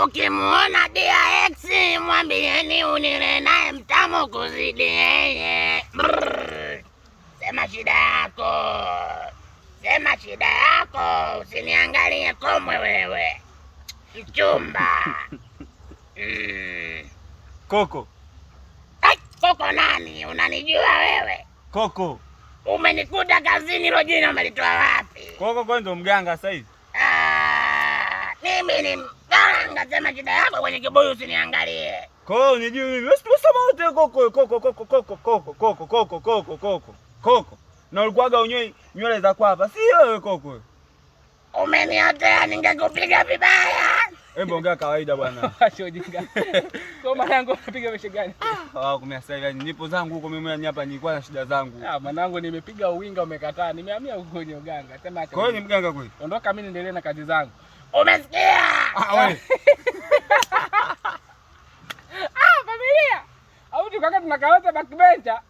Ukimuona DX mwambieni unile naye mtamu kuzidi yeye. Sema shida yako. Sema shida yako, usiniangalie komwe wewe. Mchumba. Koko. Ai, Koko nani? Unanijua wewe? Koko. Umenikuta kazini, hilo jina umelitoa wapi? Koko kwa ndo mganga sasa hivi. Mimi ni mganga, sema shida yako kwenye kibuyu usiniangalie. Koko unijui mimi. Usisema wote Koko. Na ulikuwaga unyoi nywele za kwapa. Si wewe Koko. Umeniotea, ningekupiga vibaya. Hebu ongea kawaida bwana. Acha ujinga. Kwa mwanangu unapiga meshe gani? Kumia sasa hivi nipo zangu huko mimi hapa nilikuwa na shida zangu. Mwanangu nimepiga uwinga umekataa. Nimehamia huko kwenye uganga. Sema acha. Kwa hiyo ni mganga kweli? Ondoka mimi niendelee na kazi zangu. Umesikia? Wewe. Familia. Au tukaka tunakaota backbencher.